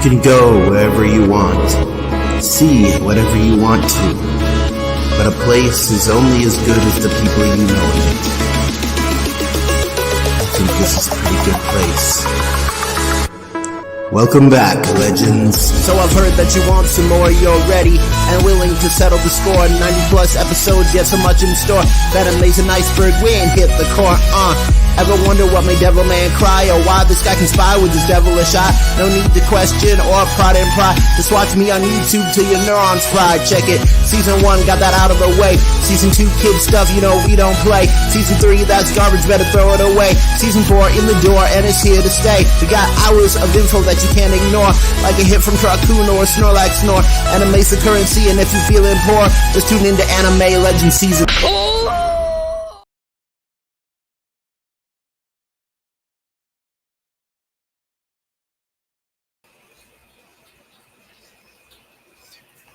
can go wherever you want, see whatever you want to, but a place is only as good as the people you know in it. I think this is a pretty good place. Welcome back, legends. So I've heard that you want some more, you're ready and willing to settle the score. 90 plus episodes, yet so much in store. That amazing iceberg, we ain't hit the core, Ever wonder what made Devil Man cry, or why this guy conspire with his devilish eye? No need to question or prod and pry. Just watch me on YouTube till your neurons fry. Check it. Season 1 got that out of the way. Season 2 kid stuff, you know we don't play. Season 3 that's garbage, better throw it away. Season 4 in the door and it's here to stay. We got hours of info that you can't ignore, like a hit from Truckun or a Snorlax snore. Anime's the currency, and if you're feeling poor, just tune into Anime Legends Season.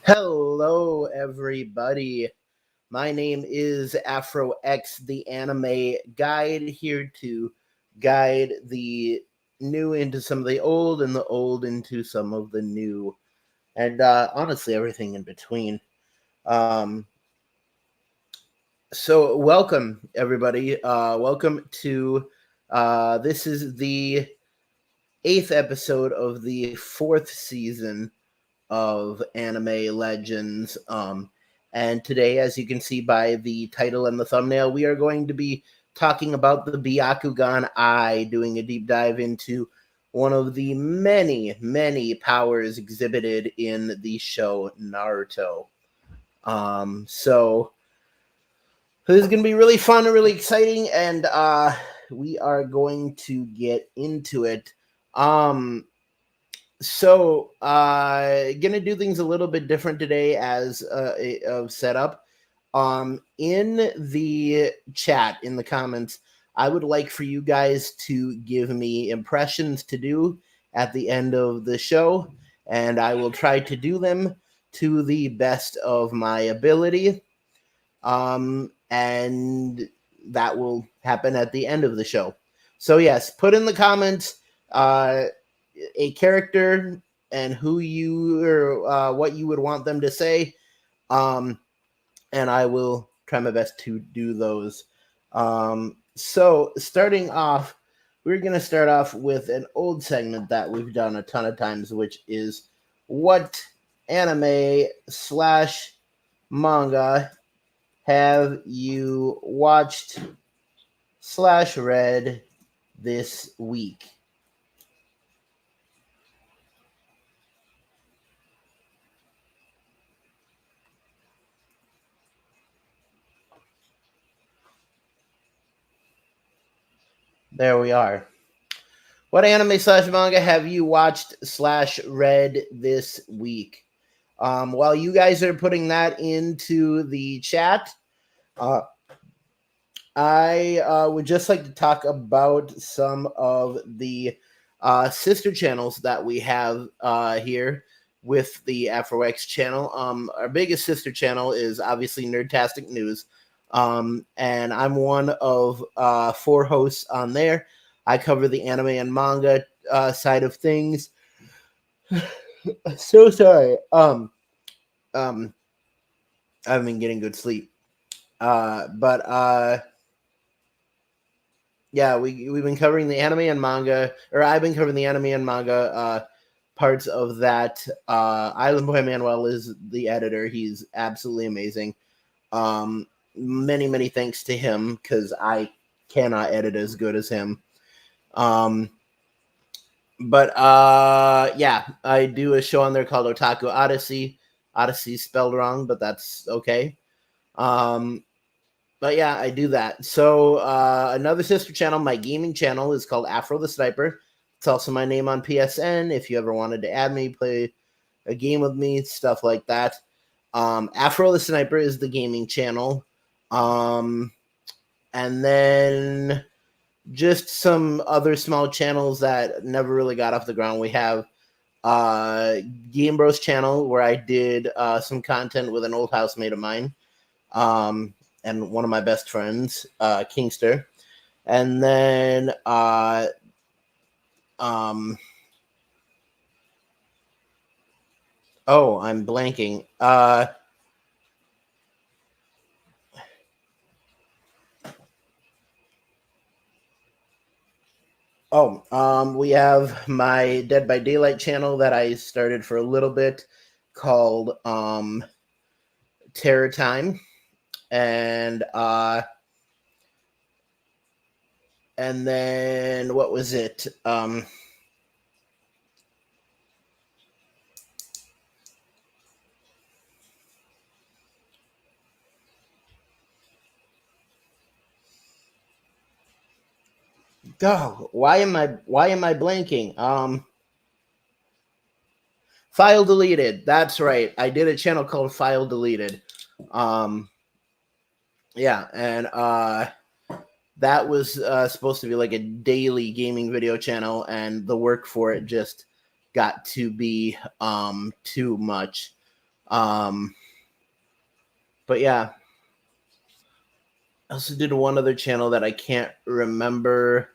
Hello, everybody. My name is AfroX, the anime guide, here to guide the new into some of the old and the old into some of the new, and honestly, everything in between. So welcome, everybody. Welcome to, this is the 8th episode of the 4th season of Anime Legends. And today, as you can see by the title and the thumbnail, we are going to be talking about the Byakugan Eye, doing a deep dive into one of the many, many powers exhibited in the show Naruto. So this is going to be really fun and really exciting, and we are going to get into it. So, gonna do things a little bit different today as a setup. In the chat, in the comments, I would like for you guys to give me impressions to do at the end of the show, and I will try to do them to the best of my ability. And that will happen at the end of the show. So yes, put in the comments, a character and who you or what you would want them to say, and I will try my best to do those. So starting off, we're going to start off with an old segment that we've done a ton of times, which is what anime / manga have you watched / read this week? There we are. What anime / manga have you watched / read this week? While you guys are putting that into the chat, I would just like to talk about some of the sister channels that we have here with the AfroX channel. Our biggest sister channel is obviously Nerdtastic News. And I'm one of 4 hosts on there. I cover the anime and manga side of things. So sorry. I haven't been getting good sleep. But yeah, we've been covering the anime and manga, or I've been covering the anime and manga parts of that. Island Boy Manuel is the editor. He's absolutely amazing. Many, many thanks to him, because I cannot edit as good as him. But yeah, I do a show on there called Otaku Odyssey. Odyssey spelled wrong, but that's okay. But yeah, I do that. So another sister channel, my gaming channel, is called Afro the Sniper. It's also my name on PSN. If you ever wanted to add me, play a game with me, stuff like that. Afro the Sniper is the gaming channel. And then just some other small channels that never really got off the ground. We have Game Bros channel, where I did some content with an old housemate of mine, and one of my best friends, Kingster. And then Oh, I'm blanking. We have my Dead by Daylight channel that I started for a little bit called Terror Time, and then what was it? Oh, why am I blanking? File Deleted. That's right. I did a channel called File Deleted. Yeah, and that was supposed to be like a daily gaming video channel, and the work for it just got to be too much. But yeah, I also did one other channel that I can't remember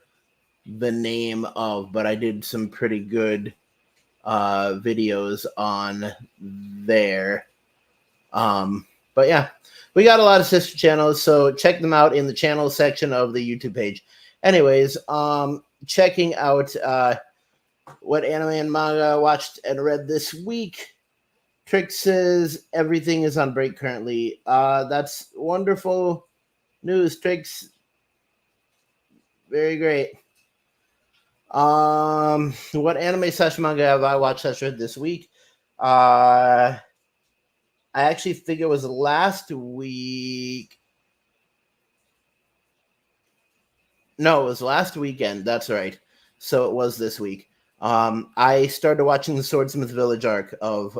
the name of, but I did some pretty good videos on there. But yeah, we got a lot of sister channels, so check them out in the channel section of the YouTube page. Anyways, checking out what anime and manga I watched and read this week. Trick says everything is on break currently. That's wonderful news, Tricks. Very great. What anime slash manga have I watched slash read this week? I actually think it was last week. No, it was last weekend. That's right. So it was this week. I started watching the Swordsmith Village arc of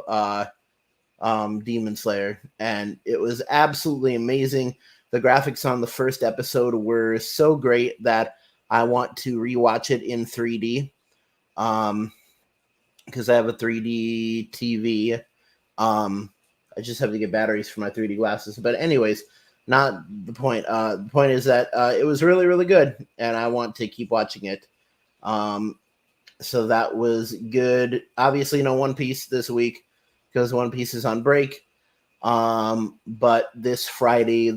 Demon Slayer, and it was absolutely amazing. The graphics on the first episode were so great that I want to rewatch it in 3D. Because I have a 3D TV. I just have to get batteries for my 3D glasses. But anyways, not the point. The point is that it was really, really good, and I want to keep watching it. So that was good. Obviously, no One Piece this week because One Piece is on break. But this Friday,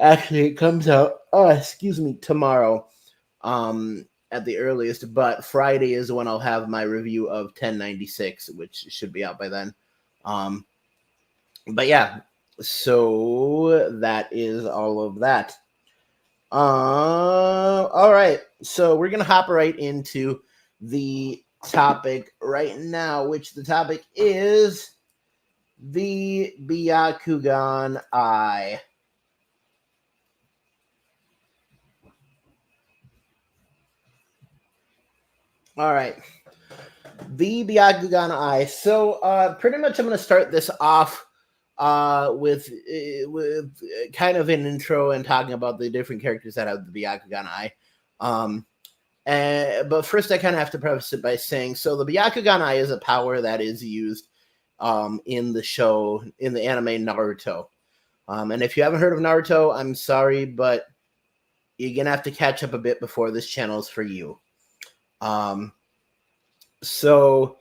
actually, it comes out. Oh, excuse me, tomorrow. At the earliest, but Friday is when I'll have my review of 1096, which should be out by then. But yeah, so that is all of that. All right, so we're gonna hop right into the topic right now, which the topic is the Byakugan Eye. All right. The Byakugan Eye. So, pretty much, I'm going to start this off with kind of an intro and talking about the different characters that have the Byakugan Eye. But first, I kind of have to preface it by saying, so the Byakugan Eye is a power that is used in the show, in the anime Naruto. And if you haven't heard of Naruto, I'm sorry, but you're going to have to catch up a bit before this channel is for you. So,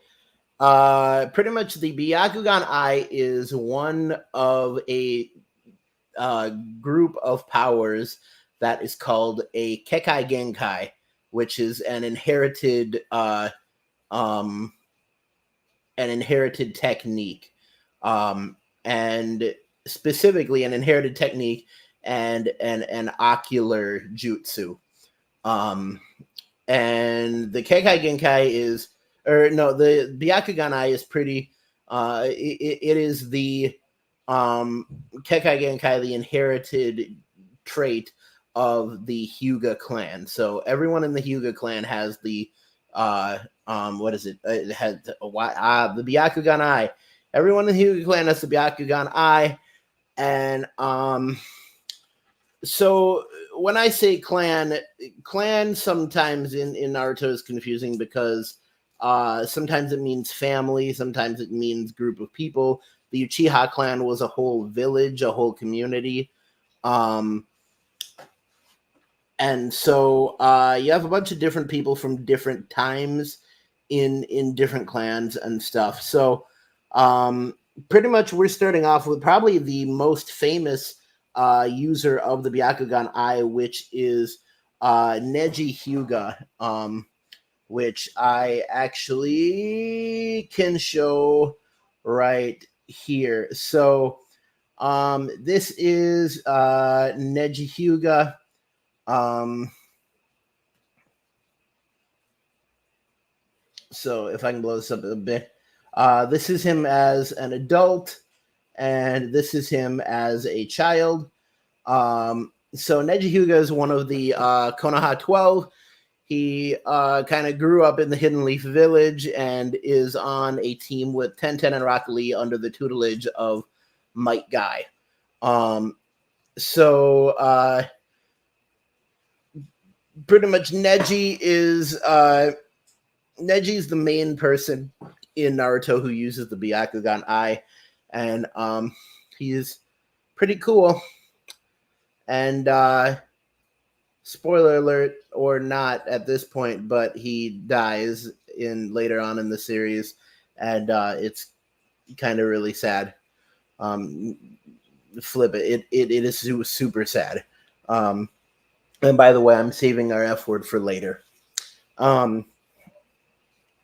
pretty much the Byakugan Eye is one of a group of powers that is called a Kekai Genkai, which is an inherited technique, and specifically an inherited technique and an ocular jutsu. And the Kekai Genkai is, the Byakugan Eye is pretty. It is the Kekai Genkai, the inherited trait of the Hyuga clan. So everyone in the Hyuga clan has the what is it? It has the Byakugan Eye. Everyone in the Hyuga clan has the Byakugan Eye, and so when I say clan sometimes in Naruto is confusing because sometimes it means family, sometimes it means group of people. The Uchiha clan was a whole village, a whole community. And so you have a bunch of different people from different times in different clans and stuff. So pretty much we're starting off with probably the most famous user of the Byakugan Eye, which is Neji Hyuga, which I actually can show right here. So this is Neji Hyuga. So if I can blow this up a bit, this is him as an adult, and this is him as a child. So Neji Hyuga is one of the Konoha 12. He kind of grew up in the Hidden Leaf Village and is on a team with Tenten and Rock Lee under the tutelage of Might Guy. So pretty much Neji's the main person in Naruto who uses the Byakugan Eye, and he's pretty cool. And spoiler alert or not at this point, but he dies in later on in the series, and it's kind of really sad. Flip it. It is super sad. And by the way, I'm saving our F word for later.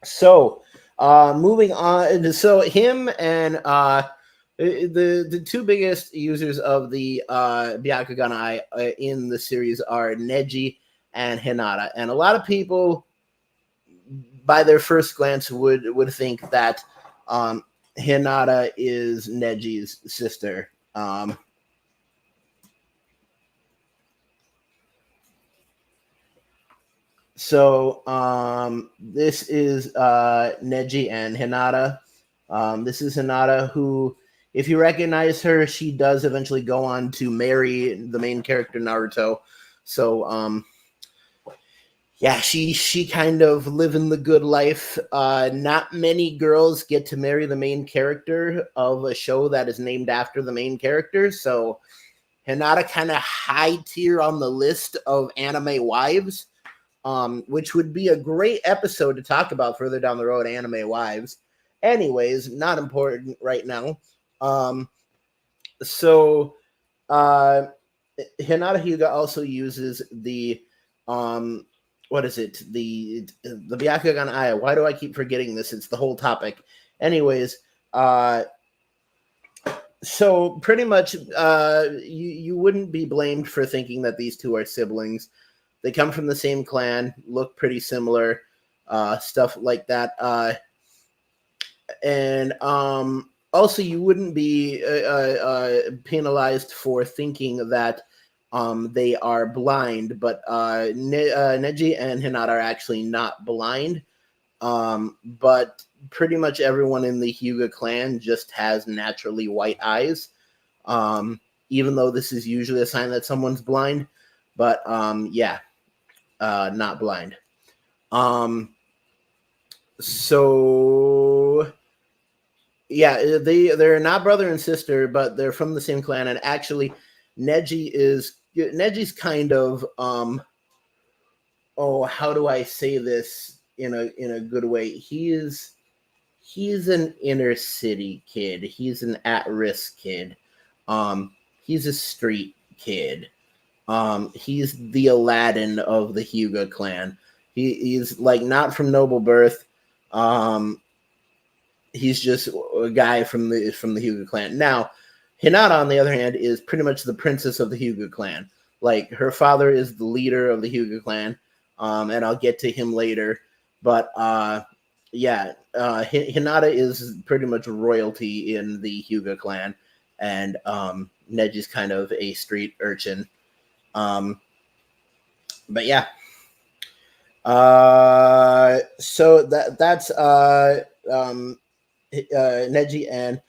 So moving on. So him and the two biggest users of the Byakugan Eye in the series are Neji and Hinata, and a lot of people, by their first glance, would think that Hinata is Neji's sister. So this is Neji and Hinata. This is Hinata, who, if you recognize her, she does eventually go on to marry the main character Naruto. So yeah, she kind of living the good life. Not many girls get to marry the main character of a show that is named after the main character. So Hinata kind of high tier on the list of anime wives, which would be a great episode to talk about further down the road, anime wives. Anyways, not important right now. So Hinata Hyuga also uses the what is it? The Byakugan Eye. Why do I keep forgetting this? It's the whole topic. Anyways, so pretty much you wouldn't be blamed for thinking that these two are siblings. They come from the same clan, look pretty similar, stuff like that. And also, you wouldn't be penalized for thinking that they are blind, but Neji and Hinata are actually not blind. But pretty much everyone in the Hyuga clan just has naturally white eyes, even though this is usually a sign that someone's blind. But yeah, not blind. So yeah, they're not brother and sister, but they're from the same clan. And actually, Neji's kind of how do I say this in a good way? He's an inner city kid. He's an at-risk kid. He's a street kid. He's the Aladdin of the Hyuga clan. He's like not from noble birth. He's just a guy from the Hyuga clan. Now, Hinata, on the other hand, is pretty much the princess of the Hyuga clan. Like, her father is the leader of the Hyuga clan, and I'll get to him later. But yeah, Hinata is pretty much royalty in the Hyuga clan, and Neji's kind of a street urchin. But yeah. So that's Neji and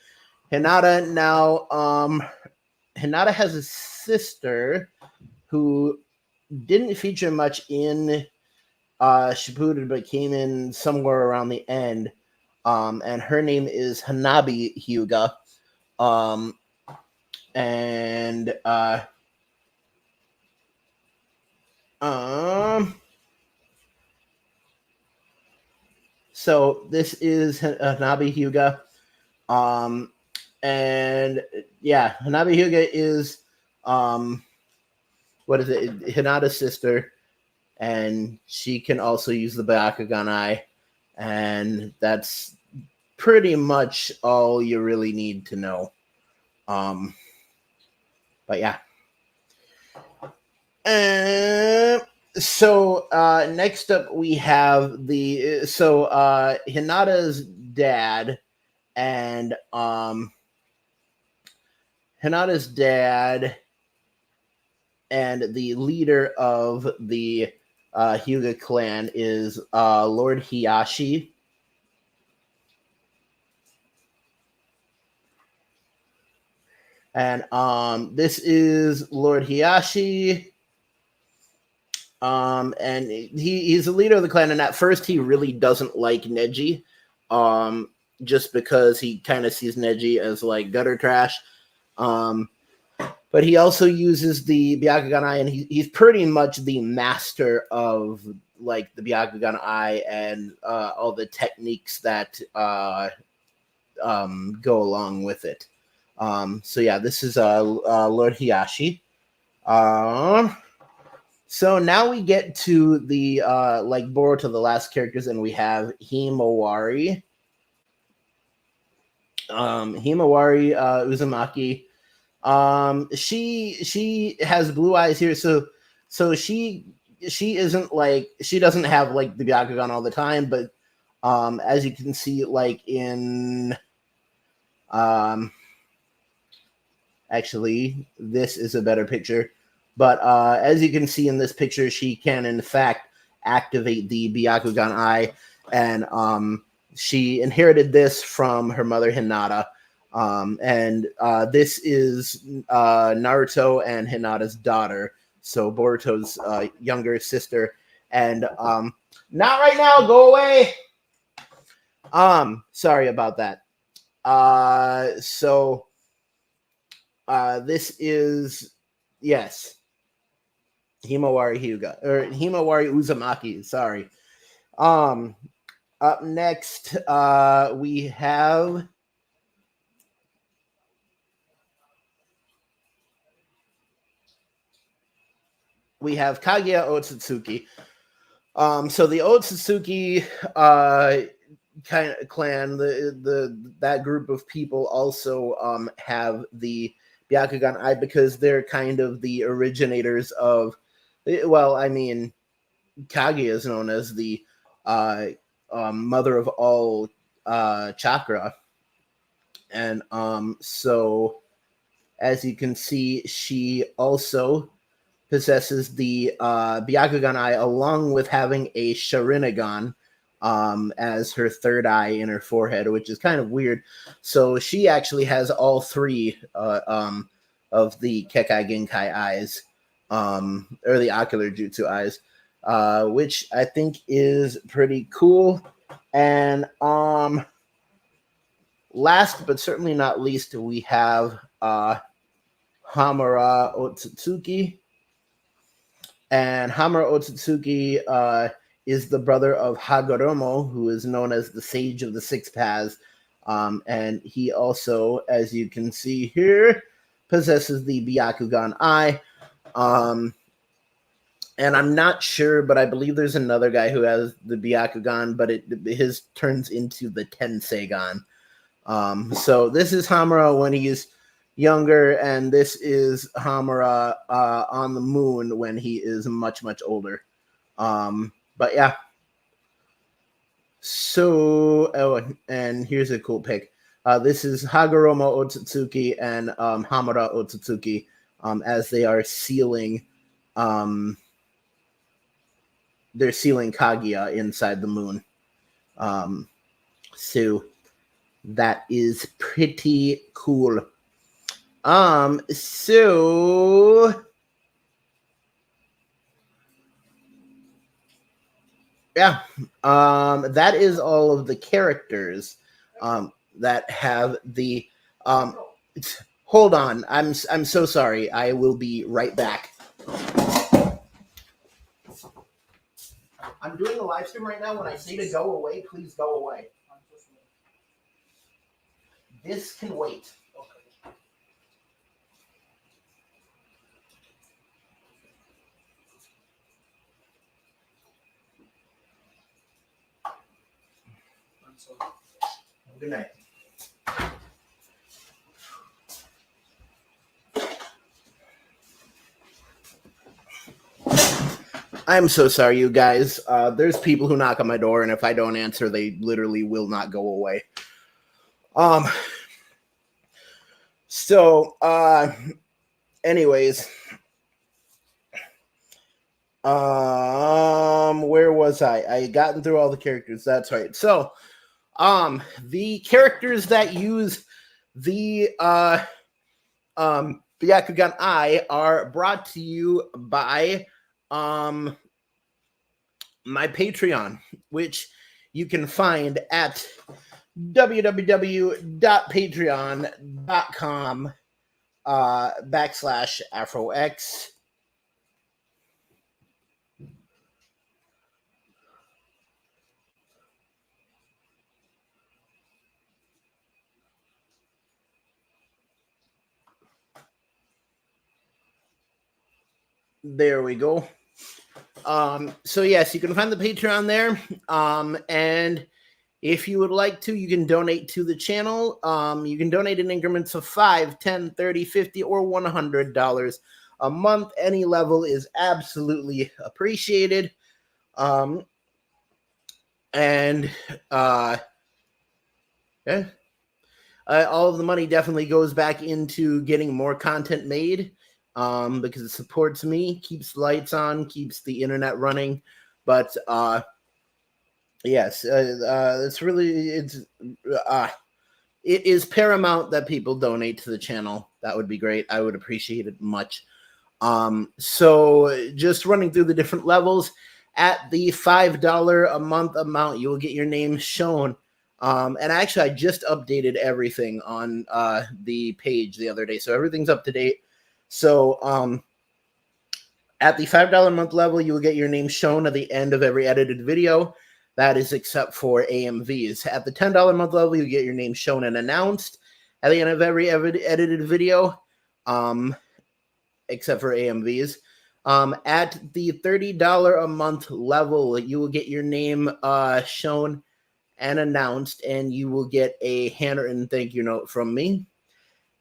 Hinata. Now Hinata has a sister who didn't feature much in Shippuden, but came in somewhere around the end. And her name is Hanabi Hyuga. And So this is Hanabi Hyuga. And yeah, Hanabi Hyuga is what is it? Hinata's sister, and she can also use the Byakugan Eye, and that's pretty much all you really need to know. But yeah. So next up we have Hinata's dad and the leader of the Hyuga clan is Lord Hiyashi. And this is Lord Hiyashi. And he's the leader of the clan, and at first he really doesn't like Neji, just because he kind of sees Neji as like gutter trash. But he also uses the Byakugan Eye, and he's pretty much the master of like the Byakugan Eye and all the techniques that go along with it. So yeah, this is Lord Hiyashi. So now we get to the like Boruto, the last characters, and we have Himawari. Himawari Uzumaki. She has blue eyes here, so she isn't like, she doesn't have like the Byakugan all the time, but as you can see, like in actually this is a better picture. But as you can see in this picture, she can, in fact, activate the Byakugan Eye. And she inherited this from her mother, Hinata. And this is Naruto and Hinata's daughter. So Boruto's younger sister. And not right now, go away! Sorry about that. This is, yes, Himawari Hyuga, or Himawari Uzumaki, sorry. Up next, we have Kaguya Otsutsuki. So the Otsutsuki kind of clan, that group of people also have the Byakugan Eye, because they're kind of the originators of, well, I mean, Kaguya is known as the mother of all chakra. And so as you can see, she also possesses the Byakugan Eye, along with having a Sharingan as her third eye in her forehead, which is kind of weird. So she actually has all three of the Kekai Genkai eyes, or the ocular jutsu eyes, which I think is pretty cool. And last but certainly not least, we have Hamura Otsutsuki. And Hamura Otsutsuki is the brother of Hagoromo, who is known as the Sage of the Six Paths. And he also, as you can see here, possesses the Byakugan Eye. And I'm not sure, but I believe there's another guy who has the Byakugan, but his turns into the Tenseigan. So this is Hamura when he's younger, and this is Hamura on the moon when he is much, much older. But yeah. So, oh, and here's a cool pic. This is Hagoromo Otsutsuki and Hamura Otsutsuki as they are sealing, they're sealing Kaguya inside the moon. So that is pretty cool. So yeah, that is all of the characters that have the hold on, I'm so sorry. I will be right back. I'm doing a live stream right now. When I say to go away, please go away. This can wait. Good night. I'm so sorry, you guys. There's people who knock on my door, and if I don't answer, they literally will not go away. Anyways, where was I? I had gotten through all the characters. That's right. So, the characters that use the Byakugan Eye are brought to you by my Patreon, which you can find at www.patreon.com /AfroX. There we go. So yes, you can find the Patreon there. And if you would like to, you can donate to the channel. You can donate in increments of $5, $10, $30, $50, or $100 a month. Any level is absolutely appreciated. Yeah. All of the money definitely goes back into getting more content made. Because it supports me, keeps the lights on, keeps the internet running. But yes, it is paramount that people donate to the channel. That would be great. I would appreciate it much. So just running through the different levels, at the $5 a month amount, you will get your name shown. And actually, I just updated everything on the page the other day, so everything's up to date. So at the $5 a month level, you will get your name shown at the end of every edited video. That is except for AMVs. At the $10 a month level, you get your name shown and announced at the end of every edited video, except for AMVs. At the $30 a month level, you will get your name shown and announced, and you will get a handwritten thank you note from me.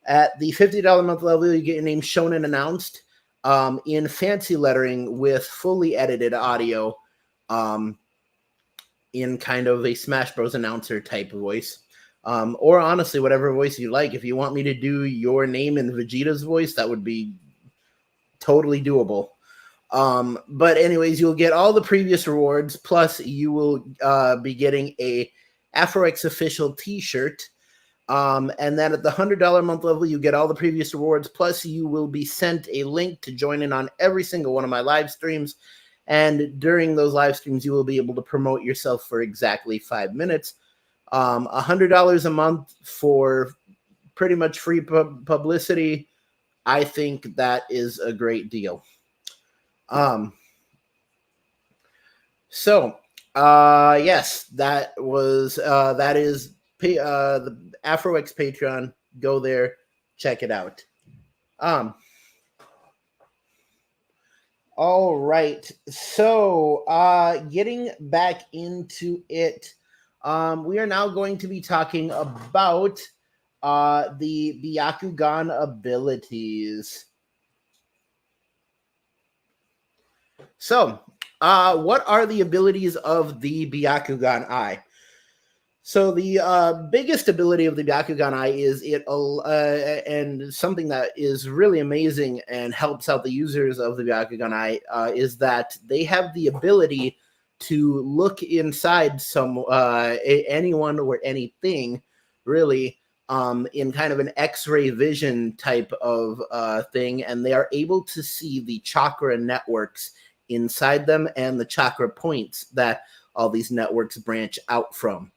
At the $50 a month level, you get your name shown and announced in fancy lettering with fully edited audio in kind of a Smash Bros. Announcer type voice. Or honestly, whatever voice you like. If you want me to do your name in Vegeta's voice, that would be totally doable. But anyways, you'll get all the previous rewards, plus you will be getting a AfroX official t-shirt. And then at the $100 a month level, you get all the previous rewards, plus you will be sent a link to join in on every single one of my live streams. And during those live streams, you will be able to promote yourself for exactly 5 minutes. $100 a month for pretty much free publicity. I think that is a great deal. Yes, that is the AfroX Patreon. Go there, check it out. All right. So, getting back into it, we are now going to be talking about the Byakugan abilities. So, what are the abilities of the Byakugan Eye? So the biggest ability of the Byakugan Eye is and something that is really amazing and helps out the users of the Byakugan Eye is that they have the ability to look inside anyone or anything, really, in kind of an X-ray vision type of thing, and they are able to see the chakra networks inside them and the chakra points that all these networks branch out from.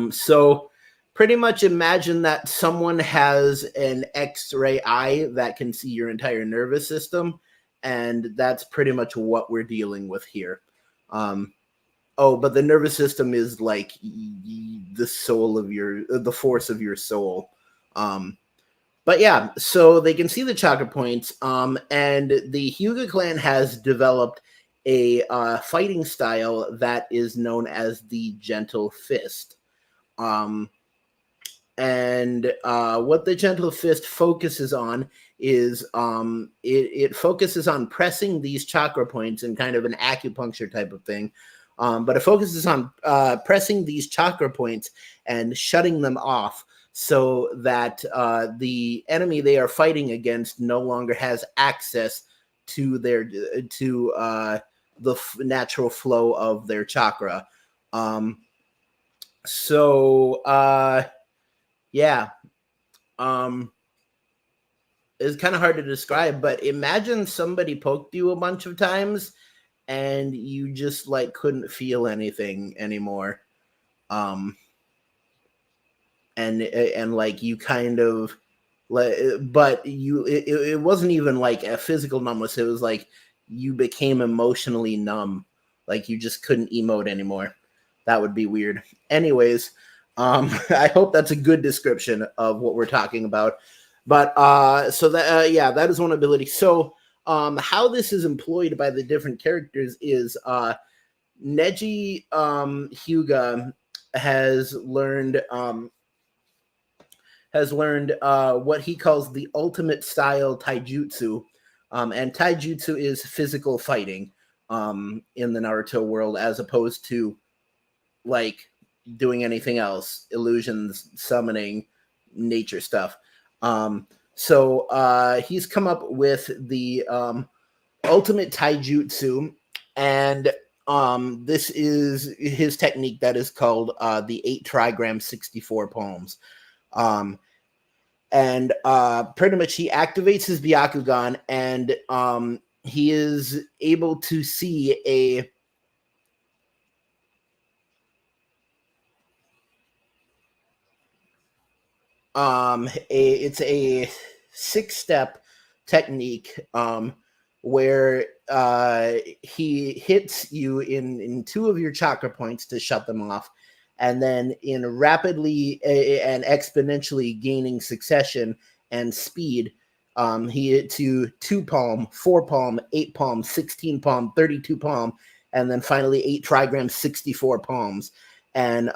So pretty much imagine that someone has an X-ray eye that can see your entire nervous system, and that's pretty much what we're dealing with here. Oh, but the nervous system is like the soul of the force of your soul. But yeah, so they can see the chakra points, and the Hyuga clan has developed a fighting style that is known as the Gentle Fist. And what the Gentle Fist focuses on is it focuses on pressing these chakra points in kind of an acupuncture type of thing. But it focuses on pressing these chakra points and shutting them off so that the enemy they are fighting against no longer has access to the natural flow of their chakra. Yeah. It's kind of hard to describe, but imagine somebody poked you a bunch of times and you just like couldn't feel anything anymore. And like you kind of but it wasn't even like a physical numbness. It was like you became emotionally numb, like you just couldn't emote anymore. That would be weird. Anyways, I hope that's a good description of what we're talking about. But so that yeah, that is one ability. So how this is employed by the different characters is Neji Hyuga has learned what he calls the ultimate style taijutsu. And taijutsu is physical fighting in the Naruto world, as opposed to like doing anything else, illusions, summoning, nature stuff. So he's come up with the ultimate taijutsu, and this is his technique that is called the 8 trigram 64 palms. And pretty much he activates his Byakugan, and he is able to see it's a 6-step technique where he hits you in 2 of your chakra points to shut them off, and then in rapidly and exponentially gaining succession and speed, he hits you 2 palm, 4 palm, 8 palm, 16 palm, 32 palm, and then finally 8 trigrams, 64 palms. And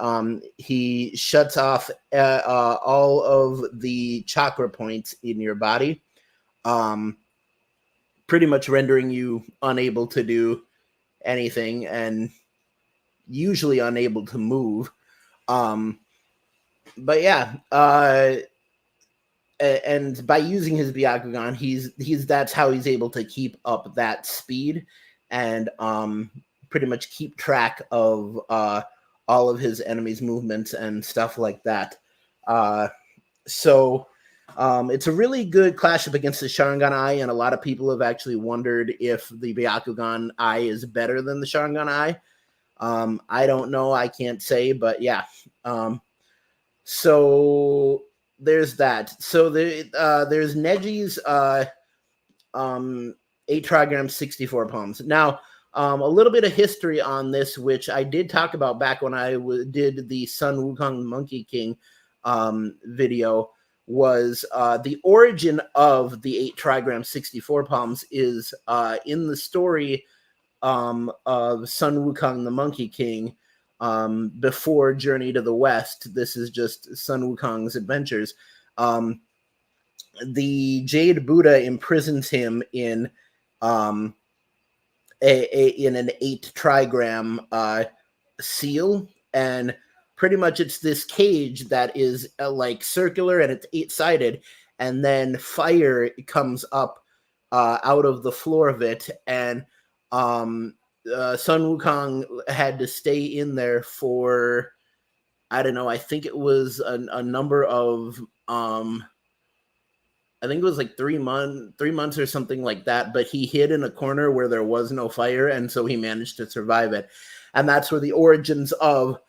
he shuts off all of the chakra points in your body, pretty much rendering you unable to do anything and usually unable to move. But yeah, and by using his Byakugan, he's that's how he's able to keep up that speed and pretty much keep track of all of his enemies' movements and stuff like that. So it's a really good clash up against the Sharingan Eye, and a lot of people have actually wondered if the Byakugan Eye is better than the Sharingan Eye. I don't know, I can't say, but yeah. So there's that. So there's Neji's 8 trigrams, 64 palms. Now, a little bit of history on this, which I did talk about back when I did the Sun Wukong Monkey King video, was the origin of the 8 trigrams, 64 palms is in the story of Sun Wukong the Monkey King before Journey to the West. This is just Sun Wukong's adventures. The Jade Buddha imprisons him in an 8 trigram seal, and pretty much it's this cage that is like circular and it's 8-sided, and then fire comes up out of the floor of it, and Sun Wukong had to stay in there for, I don't know, I think it was a number of I think it was like 3 months or something like that, but he hid in a corner where there was no fire, and so he managed to survive it. And that's where the origins of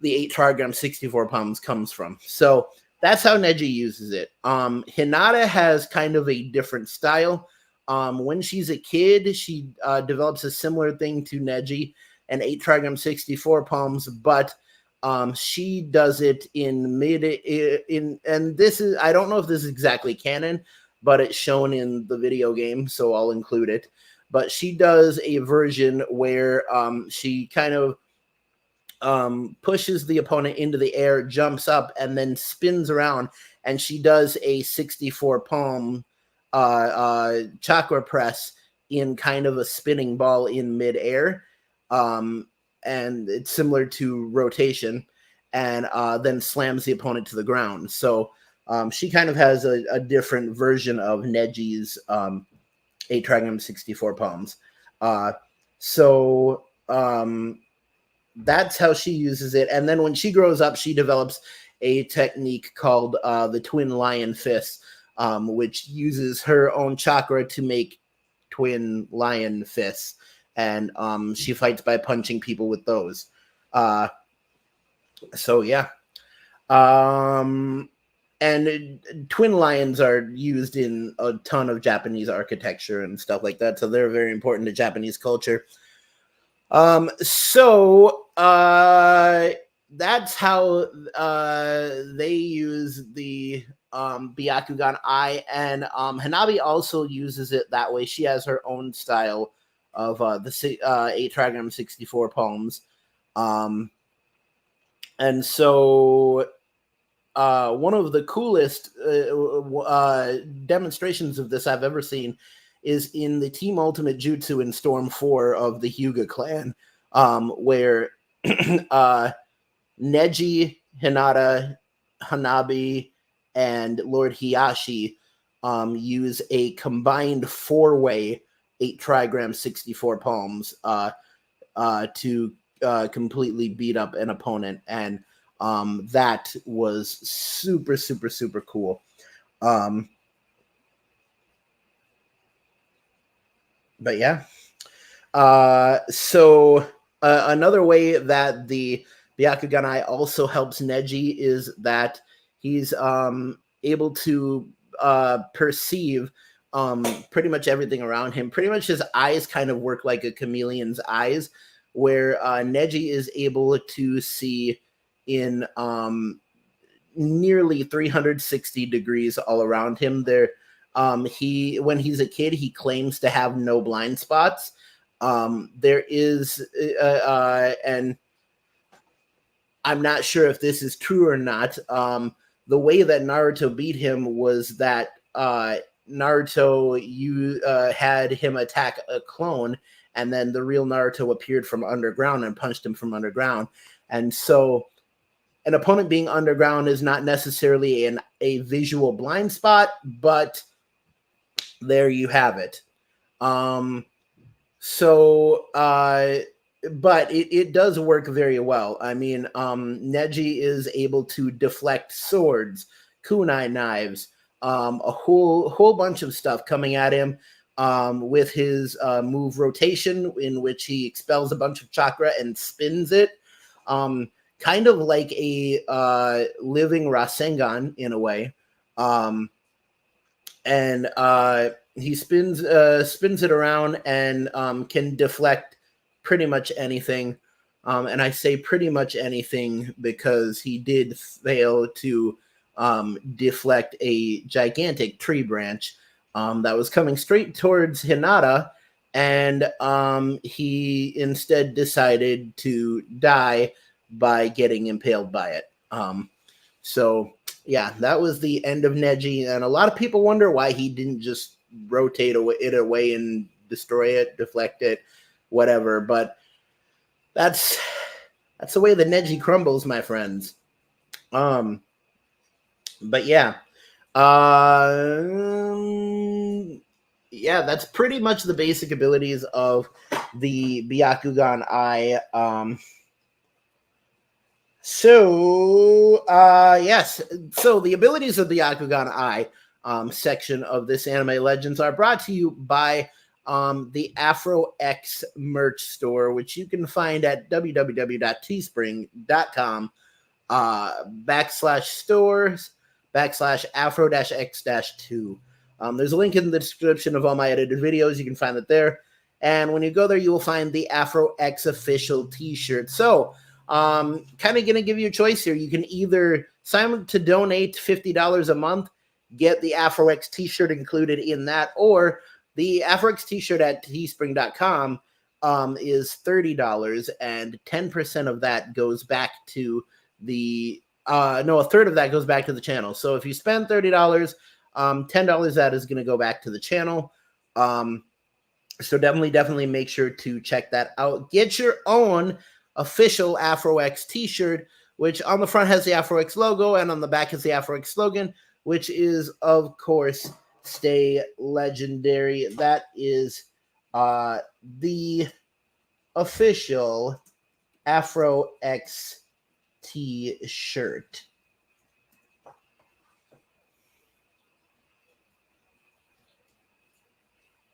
the 8 trigram 64 palms comes from. So that's how Neji uses it. Hinata has kind of a different style. When she's a kid, she develops a similar thing to Neji, and 8 trigram 64 palms, but she does it in and this is, I don't know if this is exactly canon, but it's shown in the video game, so I'll include it. But she does a version where she kind of pushes the opponent into the air, jumps up, and then spins around, and she does a 64 palm chakra press in kind of a spinning ball in midair. And it's similar to rotation, and then slams the opponent to the ground. So she kind of has a different version of Neji's 8 trigram 64 palms. So that's how she uses it. And then when she grows up, she develops a technique called the twin lion fist, which uses her own chakra to make twin lion fists. And she fights by punching people with those. So yeah. And twin lions are used in a ton of Japanese architecture and stuff like that. So they're very important to Japanese culture. So that's how they use the Byakugan Eye, and Hanabi also uses it that way. She has her own style of the 8 trigram 64 palms. And so one of the coolest demonstrations of this I've ever seen is in the Team Ultimate Jutsu in Storm 4 of the Hyuga clan, where Neji, Hinata, Hanabi, and Lord Hiyashi use a combined 4-way 8 trigram 64 palms to completely beat up an opponent. And that was super, super, super cool. But yeah. So another way that the Byakugan Eye also helps Neji is that he's able to perceive pretty much everything around him. Pretty much his eyes kind of work like a chameleon's eyes, where Neji is able to see in nearly 360 degrees all around him. There, when he's a kid, he claims to have no blind spots. There is, and I'm not sure if this is true or not. The way that Naruto beat him was that Naruto had him attack a clone, and then the real Naruto appeared from underground and punched him from underground. And so an opponent being underground is not necessarily a visual blind spot, but there you have it. But it does work very well. I mean, Neji is able to deflect swords, kunai knives, a whole bunch of stuff coming at him with his move rotation, in which he expels a bunch of chakra and spins it. Kind of like a living Rasengan in a way. And he spins it around and can deflect pretty much anything. And I say pretty much anything because he did fail to deflect a gigantic tree branch that was coming straight towards Hinata, and he instead decided to die by getting impaled by it. So yeah, that was the end of Neji, and a lot of people wonder why he didn't just rotate it away and destroy it, deflect it, whatever. But that's the way the Neji crumbles, my friends. But yeah. Yeah, that's pretty much the basic abilities of the Byakugan Eye. Yes. So the abilities of the Byakugan Eye section of this Anime Legends are brought to you by the Afro X merch store, which you can find at www.teespring.com /stores/Afro-X-2. There's a link in the description of all my edited videos. You can find it there. And when you go there, you will find the Afro X official t-shirt. So kind of going to give you a choice here. You can either sign up to donate $50 a month, get the Afro X t-shirt included in that, or the Afro X t-shirt at teespring.com is $30, and 10% of that goes back to the a third of that goes back to the channel. So if you spend $30, $10 that is going to go back to the channel. So definitely make sure to check that out. Get your own official Afro X t-shirt, which on the front has the Afro X logo, and on the back is the Afro X slogan, which is, of course, stay legendary. That is the official Afro X t-shirt.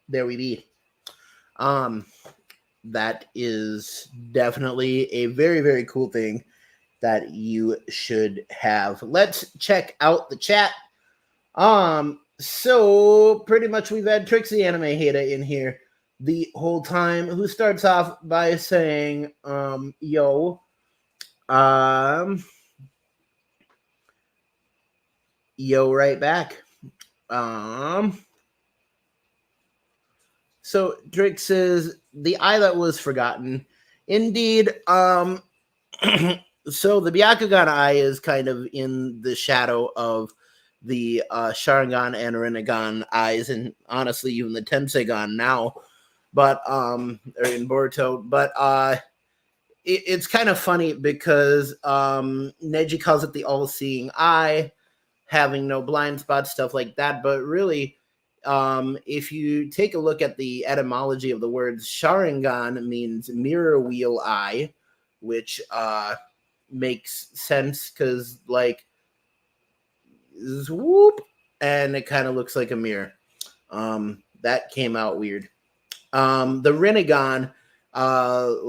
There we be. That is definitely a very, very cool thing that you should have. Let's check out the chat. So pretty much we've had Trixie Anime Hater in here the whole time, who starts off by saying, yo, right back. So Drake says, the eye that was forgotten. Indeed. So the Byakugan Eye is kind of in the shadow of the Sharingan and Rinnegan eyes, and honestly even the Tenseigan now, but or in Boruto. But it's kind of funny because Neji calls it the all-seeing eye, having no blind spots, stuff like that. But really, if you take a look at the etymology of the words, Sharingan means mirror wheel eye, which makes sense because, like, whoop, and it kind of looks like a mirror. That came out weird. The Rinnegan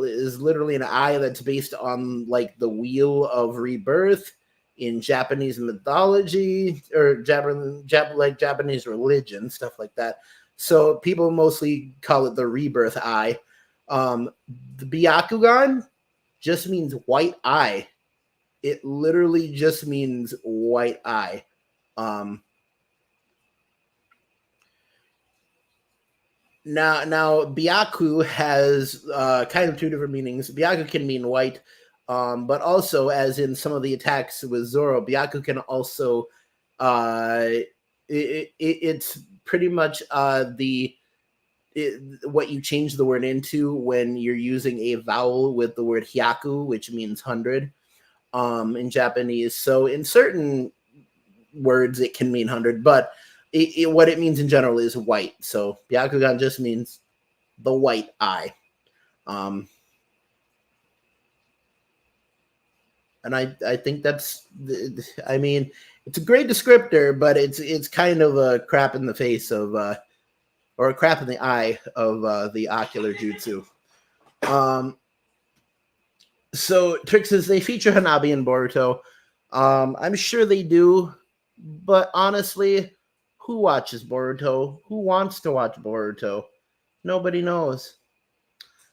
is literally an eye that's based on, like, the wheel of rebirth in Japanese mythology, or Japanese religion, stuff like that. So people mostly call it the rebirth eye. The Byakugan just means white eye. It literally just means white eye. Now Byaku has kind of two different meanings. Byaku can mean white, but also, as in some of the attacks with Zoro, Byaku can also it's pretty much what you change the word into when you're using a vowel with the word hyaku, which means 100 in Japanese. So in certain words it can mean 100, but what it means in general is white. So Byakugan just means the white eye. And I think that's, I mean, it's a great descriptor, but it's kind of a crap in the face of, or a crap in the eye of the ocular jutsu. So Trix says they feature Hanabi in Boruto. I'm sure they do, but honestly, who watches Boruto? Who wants to watch Boruto? Nobody knows.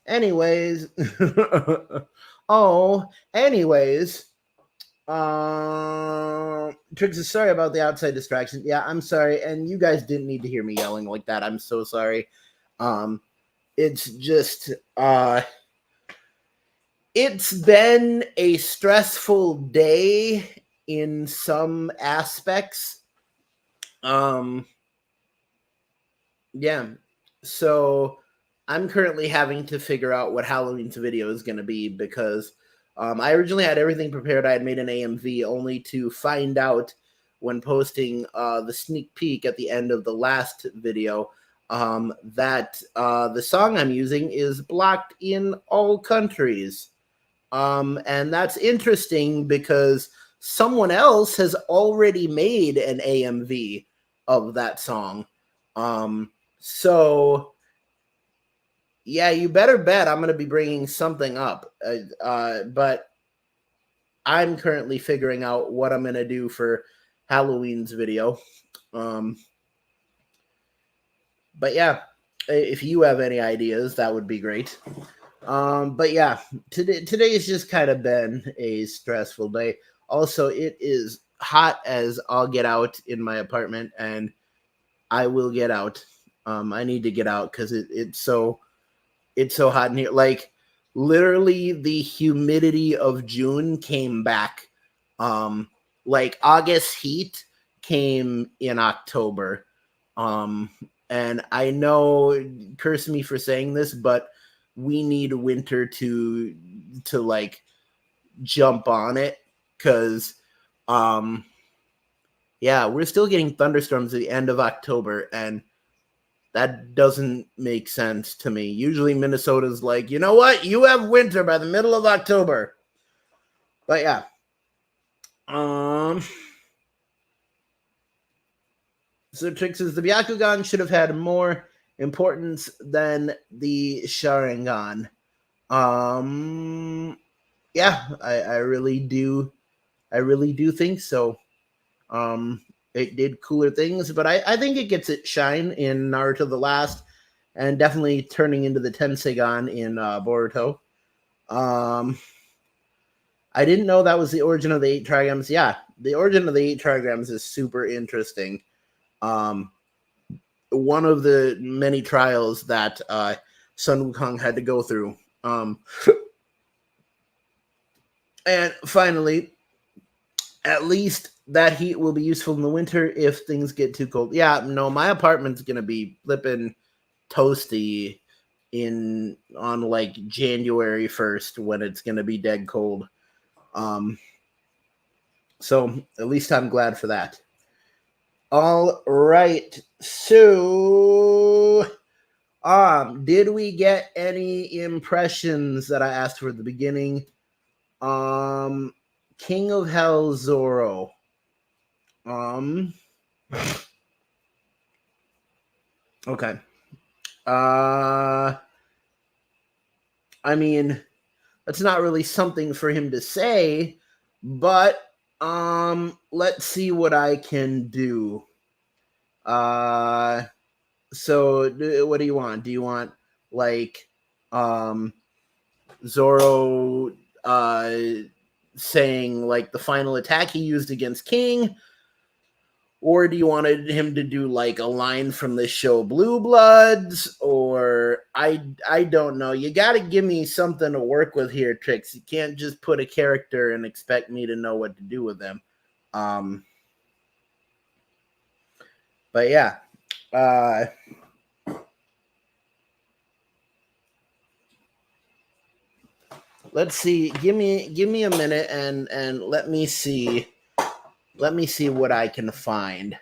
Anyways, Trix is sorry about the outside distraction. Yeah, I'm sorry, and you guys didn't need to hear me yelling like that. I'm so sorry. It's just it's been a stressful day in some aspects. Yeah, so I'm currently having to figure out what Halloween's video is going to be, because I originally had everything prepared. I had made an AMV, only to find out when posting the sneak peek at the end of the last video that the song I'm using is blocked in all countries. And that's interesting because someone else has already made an AMV of that song. So yeah, you better bet I'm going to be bringing something up. But I'm currently figuring out what I'm going to do for Halloween's video. But yeah, if you have any ideas, that would be great. But yeah, today has just kind of been a stressful day. Also, it is hot as I'll get out in my apartment, and I will get out. I need to get out because it's so hot in here. Like literally, the humidity of June came back. Like August heat came in October. Um, and I know, curse me for saying this, but we need winter to like jump on it because yeah, we're still getting thunderstorms at the end of October, and that doesn't make sense to me. Usually Minnesota's like, you know what? You have winter by the middle of October. But yeah. So Trick says the Byakugan should have had more importance than the Sharingan. Yeah, I really do. I really do think so. It did cooler things, but I think it gets its shine in Naruto the Last, and definitely turning into the Tensegan in Boruto. I didn't know that was the origin of the 8 trigrams. Yeah, the origin of the 8 trigrams is super interesting. One of the many trials that Sun Wukong had to go through. And finally, at least that heat will be useful in the winter if things get too cold. Yeah, no, my apartment's gonna be flipping toasty on like January 1st when it's gonna be dead cold. So at least I'm glad for that. All right. So did we get any impressions that I asked for at the beginning? King of Hell Zoro. Okay. I mean, that's not really something for him to say, but let's see what I can do. So what do you want? Do you want like Zoro saying like the final attack he used against King? Or do you want him to do like a line from the show Blue Bloods? Or I don't know. You got to give me something to work with here, Trix. You can't just put a character and expect me to know what to do with them. But yeah. Let's see. Give me a minute and let me see. Let me see what I can find.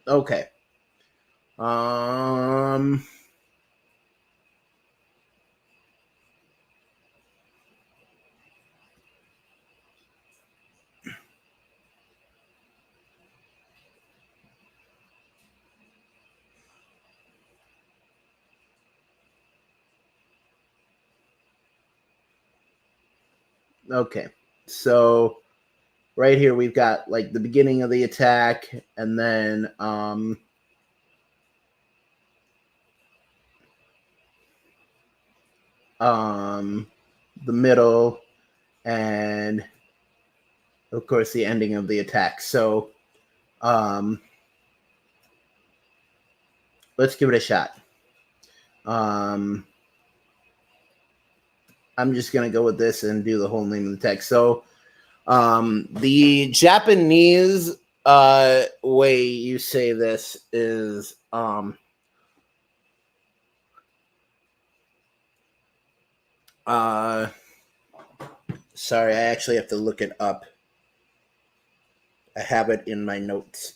Okay. Okay. So right here we've got like the beginning of the attack, and then the middle, and of course the ending of the attack. So let's give it a shot. I'm just gonna go with this and do the whole name of the text. So the Japanese way you say this is Sorry, I actually have to look it up. I have it in my notes.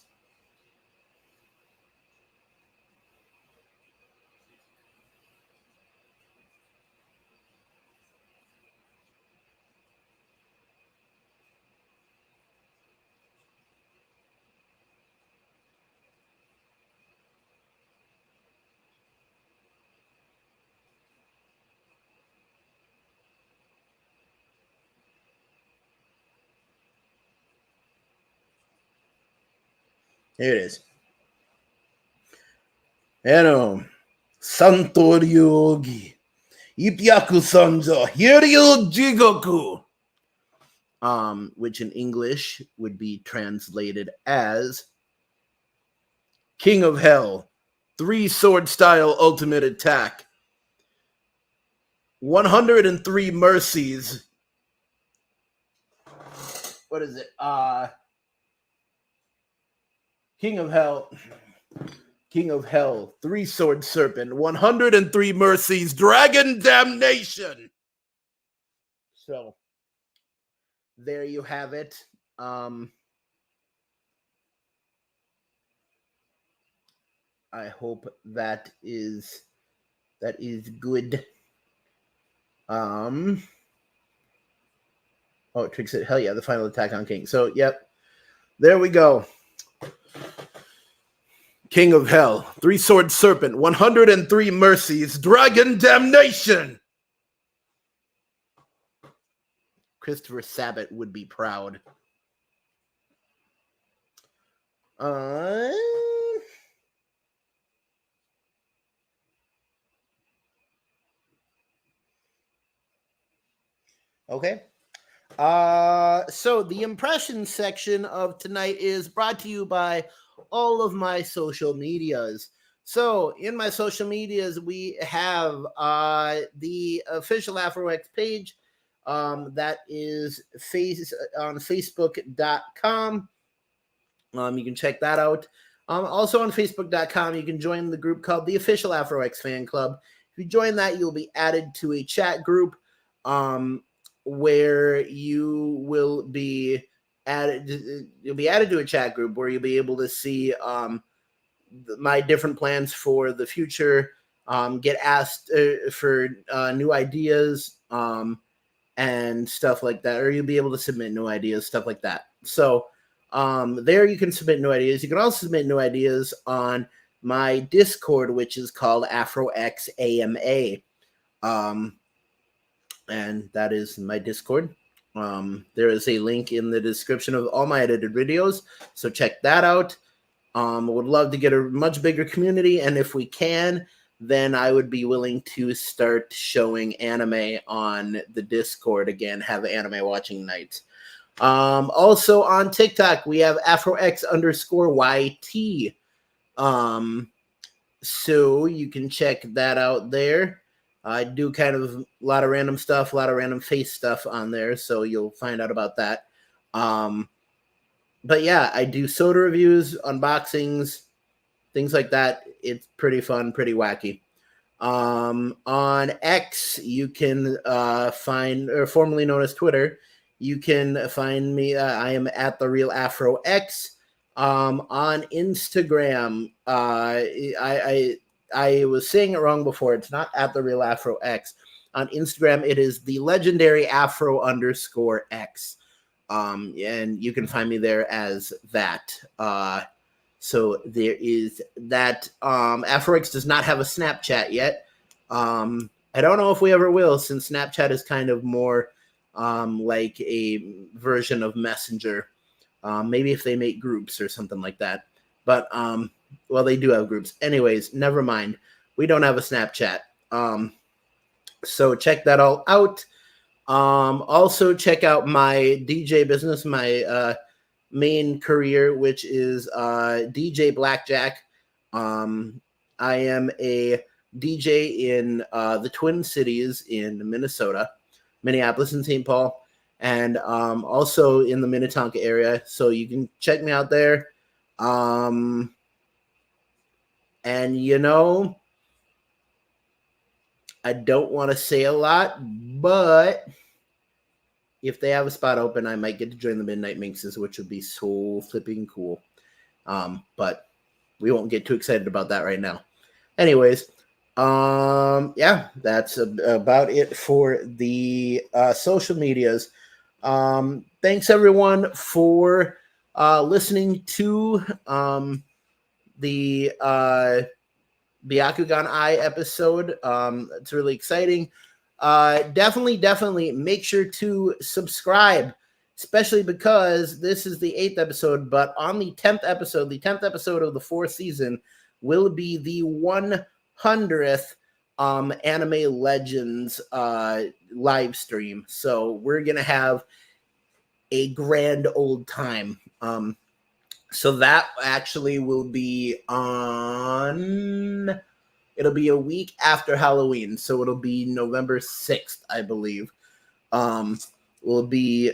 Here it is. Santoryogi. Ipyaku Sanzo. Hiryu Jigoku. Which in English would be translated as King of Hell, 3-sword style ultimate attack, 103 mercies. What is it? King of Hell, 3-sword serpent, 103 mercies, dragon damnation. So there you have it. I hope that is good. Oh, it tricks it. Hell yeah, the final attack on King. So, yep. There we go. King of Hell, 3-sword serpent, 103 mercies, dragon damnation. Christopher Sabat would be proud. Okay. So the impression section of tonight is brought to you by all of my social medias. So in my social medias, we have the official AfroX page. That is on Facebook.com. You can check that out. Also on Facebook.com, you can join the group called the Official AfroX Fan Club. If you join that, you'll be added to a chat group where you will be added. You'll be added to a chat group where you'll be able to see my different plans for the future. Get asked for new ideas and stuff like that, or you'll be able to submit new ideas, stuff like that. So there you can submit new ideas. You can also submit new ideas on my Discord, which is called AfroX AMA. And that is my Discord. There is a link in the description of all my edited videos, so check that out. Would love to get a much bigger community, and if we can, then I would be willing to start showing anime on the Discord again, have anime watching nights. Also on TikTok, we have AfroX_YT. So you can check that out there. I do kind of a lot of random stuff, a lot of random face stuff on there, so you'll find out about that. But yeah, I do soda reviews, unboxings, things like that. It's pretty fun, pretty wacky. On X, you can find, or formerly known as Twitter, you can find me. I am at the Real Afro X. On Instagram, I was saying it wrong before. It's not at the Real Afro X. On Instagram, it is the legendary Afro_X. And you can find me there as that. So there is that. AfroX does not have a Snapchat yet. I don't know if we ever will, since Snapchat is kind of more like a version of Messenger. Maybe if they make groups or something like that. But well, they do have groups. Anyways, never mind. We don't have a Snapchat. So check that all out. Also check out my DJ business, my main career, which is DJ Blackjack. I am a DJ in the Twin Cities in Minnesota, Minneapolis and St. Paul, and also in the Minnetonka area. So you can check me out there. And you know, I don't want to say a lot, but if they have a spot open, I might get to join the Midnight Minxes, which would be so flipping cool. But we won't get too excited about that right now. Anyways, yeah, that's about it for the social medias. Thanks everyone for listening to the Byakugan Eye episode. It's really exciting. Definitely make sure to subscribe, especially because this is the 8th episode, but on the 10th episode of the 4th season will be the 100th Anime Legends live stream. So we're going to have a grand old time. So that actually will be on... It'll be a week after Halloween, so it'll be November 6th, I believe. Will be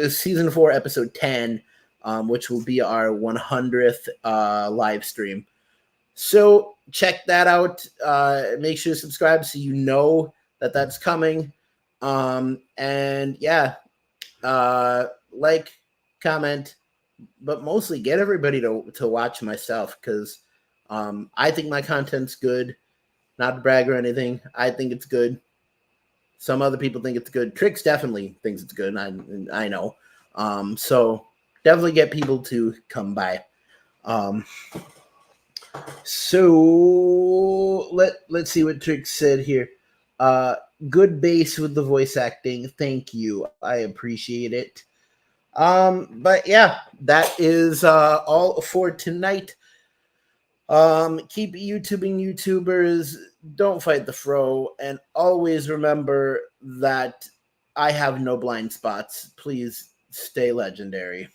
season 4, episode 10, which will be our 100th live stream. So check that out. Make sure to subscribe so you know that that's coming. And yeah, like, comment, but mostly get everybody to watch my stuff, because I think my content's good. Not to brag or anything. I think it's good. Some other people think it's good. Trix definitely thinks it's good. I know. So definitely get people to come by. So let's see what Trix said here. Good base with the voice acting. Thank you. I appreciate it. But yeah, that is all for tonight. Keep YouTubing, YouTubers. Don't fight the fro, and always remember that I have no blind spots. Please stay legendary.